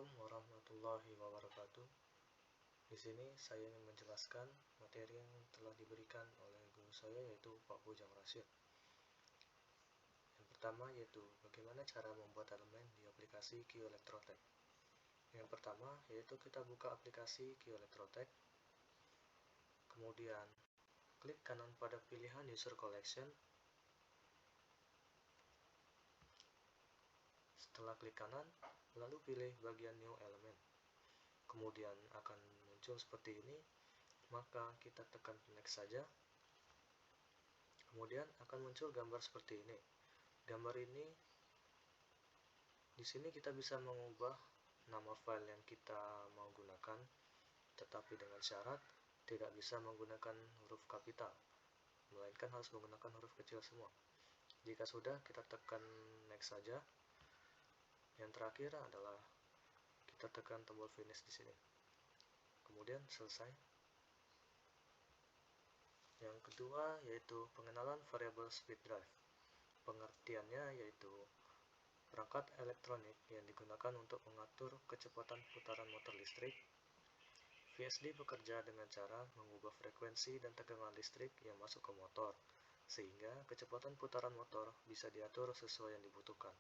Assalamualaikum warahmatullahi wabarakatuh. Di sini saya ingin menjelaskan materi yang telah diberikan oleh guru saya, yaitu Pak Bujang Rashid. Yang pertama yaitu bagaimana cara membuat elemen di aplikasi QElectrotech. Yang pertama yaitu kita buka aplikasi QElectrotech. Kemudian klik kanan pada pilihan User Collection. Setelah klik kanan, lalu pilih bagian New Element. Kemudian akan muncul seperti ini, maka kita tekan Next saja. Kemudian akan muncul gambar seperti ini. Gambar ini, di sini kita bisa mengubah nama file yang kita mau gunakan, tetapi dengan syarat tidak bisa menggunakan huruf kapital, melainkan harus menggunakan huruf kecil semua. Jika sudah, kita tekan Next saja. Yang terakhir adalah kita tekan tombol Finish di sini. Kemudian selesai. Yang kedua yaitu pengenalan variabel speed drive. Pengertiannya yaitu perangkat elektronik yang digunakan untuk mengatur kecepatan putaran motor listrik. VSD bekerja dengan cara mengubah frekuensi dan tegangan listrik yang masuk ke motor, sehingga kecepatan putaran motor bisa diatur sesuai yang dibutuhkan.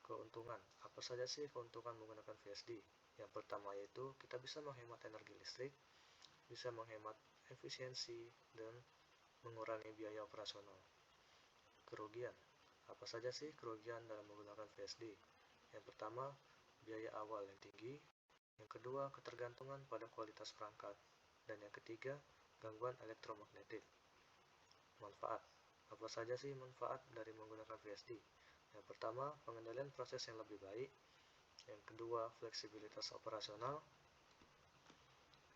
Keuntungan. Apa saja sih keuntungan menggunakan VSD? Yang pertama yaitu kita bisa menghemat energi listrik, bisa menghemat efisiensi, dan mengurangi biaya operasional. Kerugian. Apa saja sih kerugian dalam menggunakan VSD? Yang pertama, biaya awal yang tinggi. Yang kedua, ketergantungan pada kualitas perangkat. Dan yang ketiga, gangguan elektromagnetik. Manfaat. Apa saja sih manfaat dari menggunakan VSD? Yang pertama, pengendalian proses yang lebih baik. Yang kedua, fleksibilitas operasional.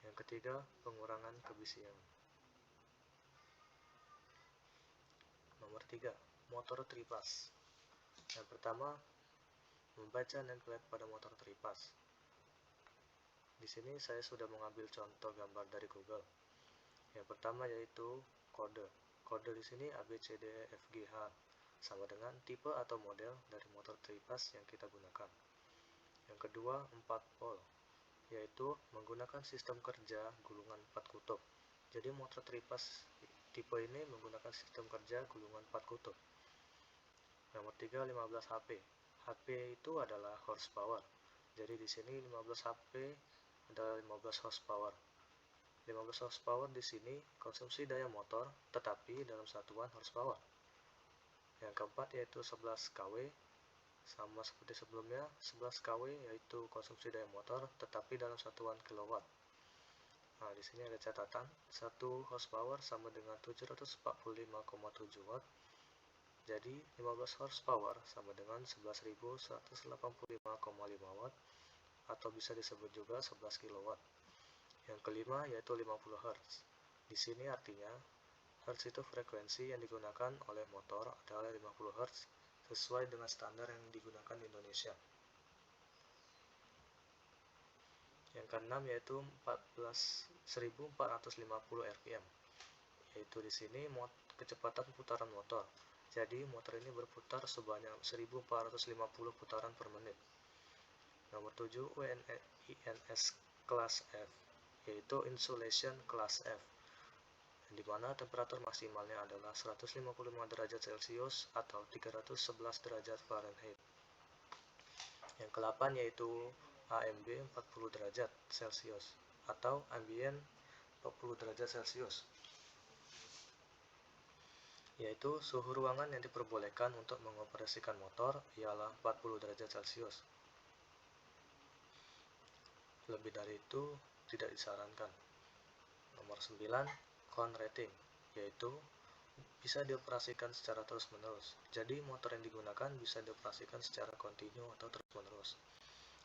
Yang ketiga, pengurangan kebisian. Nomor 3, motor tripas. Yang pertama, membaca nameplate pada motor tripas. Di sini saya sudah mengambil contoh gambar dari Google. Yang pertama yaitu kode. Kode di sini ABCDEFGH, sama dengan tipe atau model dari motor tripas yang kita gunakan. Yang kedua, 4 pole, yaitu menggunakan sistem kerja gulungan 4 kutub. Jadi motor tripas tipe ini menggunakan sistem kerja gulungan 4 kutub. Nomor 3, 15 HP. HP itu adalah horsepower. Jadi di sini 15 HP adalah 15 horsepower. 15 horsepower di sini konsumsi daya motor, tetapi dalam satuan horsepower. Yang keempat yaitu 11 kW, sama seperti sebelumnya, 11 kW yaitu konsumsi daya motor, tetapi dalam satuan kilowatt. Nah, di sini ada catatan, 1 horsepower sama dengan 745,7 watt. Jadi 15 horsepower sama dengan 11.185,5 watt, atau bisa disebut juga 11 kilowatt. Yang kelima yaitu 50 Hz. Di sini artinya Hz itu frekuensi yang digunakan oleh motor adalah 50 Hz sesuai dengan standar yang digunakan di Indonesia. Yang keenam yaitu 14.450 rpm. Yaitu di sini kecepatan putaran motor. Jadi motor ini berputar sebanyak 1450 putaran per menit. Nomor 7 INS kelas F, yaitu insulation kelas F, di mana temperatur maksimalnya adalah 155 derajat Celcius atau 311 derajat Fahrenheit. Yang ke-8 yaitu AMB 40 derajat Celcius atau ambient 40 derajat Celcius, yaitu suhu ruangan yang diperbolehkan untuk mengoperasikan motor ialah 40 derajat Celcius. Lebih dari itu tidak disarankan. Nomor 9, con rating, yaitu bisa dioperasikan secara terus-menerus. Jadi motor yang digunakan bisa dioperasikan secara kontinu atau terus-menerus.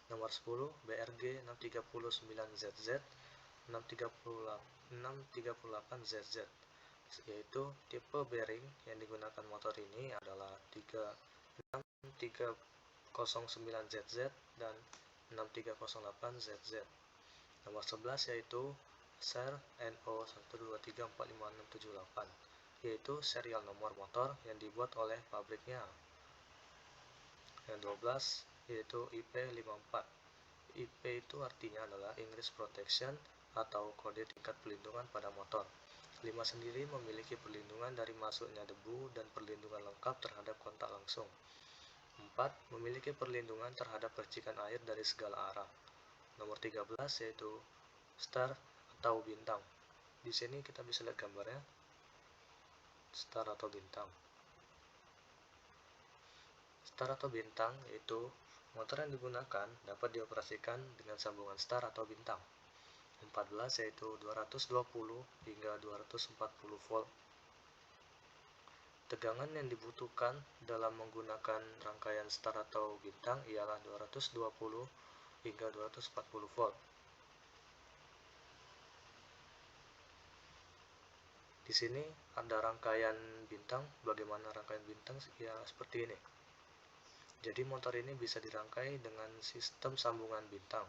Nomor 10, BRG 639ZZ, 638ZZ, yaitu tipe bearing yang digunakan motor ini adalah 6309ZZ dan 6308ZZ. Nomor 11 yaitu SER NO1234568, yaitu serial nomor motor yang dibuat oleh pabriknya. Yang 12 yaitu IP54. IP itu artinya adalah English Protection atau kode tingkat pelindungan pada motor. 5 sendiri memiliki perlindungan dari masuknya debu dan perlindungan lengkap terhadap kontak langsung. 4 memiliki perlindungan terhadap percikan air dari segala arah. Nomor 13 yaitu star atau bintang. Di sini kita bisa lihat gambarnya, star atau bintang. Star atau bintang yaitu motor yang digunakan dapat dioperasikan dengan sambungan star atau bintang. 14 yaitu 220 hingga 240 volt. Tegangan yang dibutuhkan dalam menggunakan rangkaian star atau bintang ialah 220 hingga 240 volt. Di sini ada rangkaian bintang. Bagaimana rangkaian bintang? Ya seperti ini. Jadi motor ini bisa dirangkai dengan sistem sambungan bintang.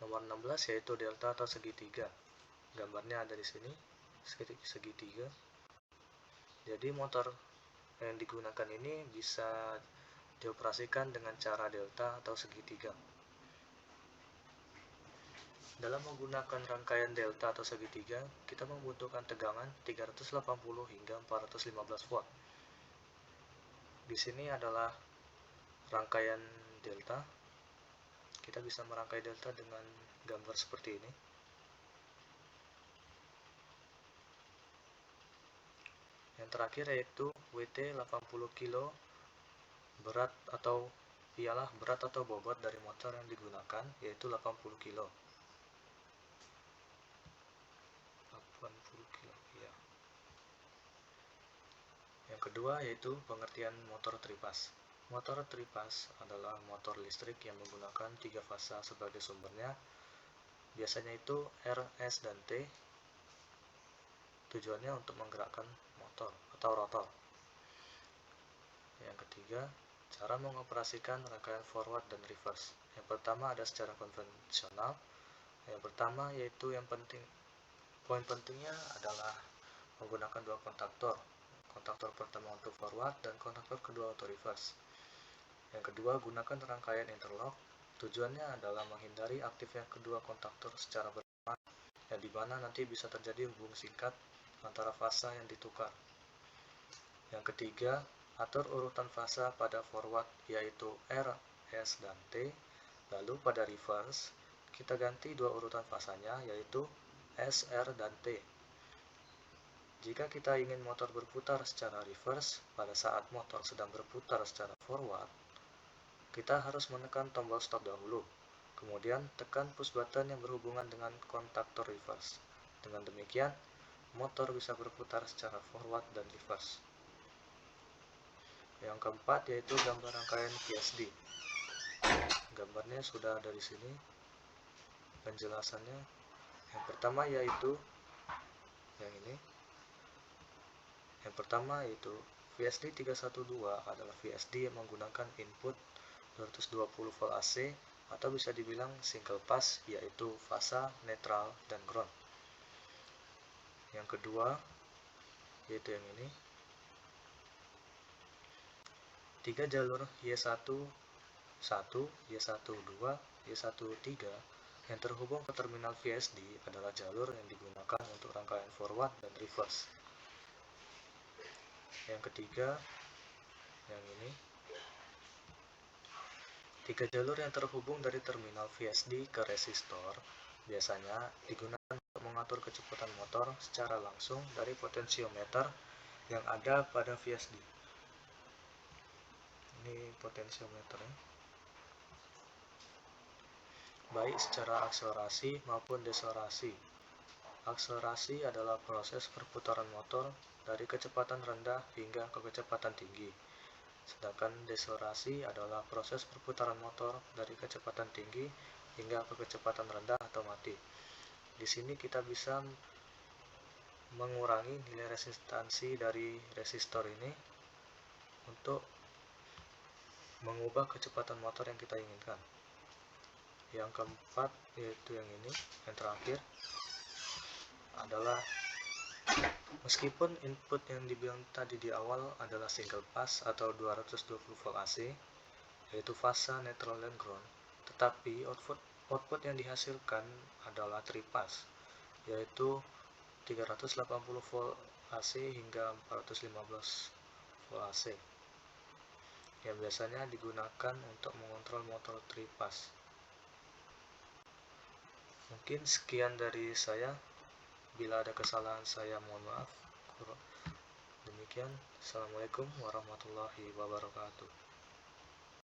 Nomor 16 yaitu delta atau segitiga. Gambarnya ada di sini, segitiga. Jadi motor yang digunakan ini bisa dioperasikan dengan cara delta atau segitiga. Dalam menggunakan rangkaian delta atau segitiga, kita membutuhkan tegangan 380 hingga 415 volt. Di sini adalah rangkaian delta. Kita bisa merangkai delta dengan gambar seperti ini. Yang terakhir yaitu WT 80 kg berat atau bobot dari motor yang digunakan yaitu 80 kg. 80 kg, ya. Yang kedua yaitu pengertian motor tripas. Motor tripas adalah motor listrik yang menggunakan 3 fasa sebagai sumbernya. Biasanya itu R, S, dan T. Tujuannya untuk menggerakkan motor atau rotor. Yang ketiga, cara mengoperasikan rangkaian forward dan reverse. Yang pertama ada secara konvensional. Yang pertama yaitu poin pentingnya adalah menggunakan 2 kontaktor. Kontaktor pertama untuk forward dan kontaktor kedua untuk reverse. Yang kedua, gunakan rangkaian interlock. Tujuannya adalah menghindari aktifnya kedua kontaktor secara bersamaan, yang dimana nanti bisa terjadi hubung singkat antara fasa yang ditukar. Yang ketiga, atur urutan fasa pada forward yaitu R, S, dan T. Lalu pada reverse, kita ganti 2 urutan fasanya yaitu S, R, dan T. Jika kita ingin motor berputar secara reverse, pada saat motor sedang berputar secara forward, kita harus menekan tombol stop dahulu, kemudian tekan push button yang berhubungan dengan kontaktor reverse. Dengan demikian, motor bisa berputar secara forward dan reverse. Yang keempat yaitu gambar rangkaian VSD. Gambarnya sudah ada di sini, penjelasannya. Yang pertama yaitu yang ini. Yang pertama yaitu VSD 312 adalah VSD yang menggunakan input 220 volt AC atau bisa dibilang single pass, yaitu fasa, netral, dan ground. Yang kedua yaitu yang ini, 3 jalur Y11, Y12, Y13 yang terhubung ke terminal VSD adalah jalur yang digunakan untuk rangkaian forward dan reverse. Yang ketiga yang ini, 3 jalur yang terhubung dari terminal VSD ke resistor biasanya digunakan untuk mengatur kecepatan motor secara langsung dari potensiometer yang ada pada VSD. Ini potensiometernya. Baik secara akselerasi maupun deselerasi. Akselerasi adalah proses perputaran motor dari kecepatan rendah hingga ke kecepatan tinggi. Sedangkan deselerasi adalah proses perputaran motor dari kecepatan tinggi hingga ke kecepatan rendah atau mati. Di sini kita bisa mengurangi nilai resistansi dari resistor ini untuk mengubah kecepatan motor yang kita inginkan. Yang keempat yaitu yang ini, yang terakhir adalah Meskipun input yang dibilang tadi di awal adalah single pass atau 220 volt AC, yaitu fasa, netral, dan ground, tetapi output yang dihasilkan adalah tripass, yaitu 380 volt AC hingga 415 volt AC, yang biasanya digunakan untuk mengontrol motor tripass. Mungkin sekian dari saya. Bila ada kesalahan saya mohon maaf. Demikian, Assalamualaikum warahmatullahi wabarakatuh.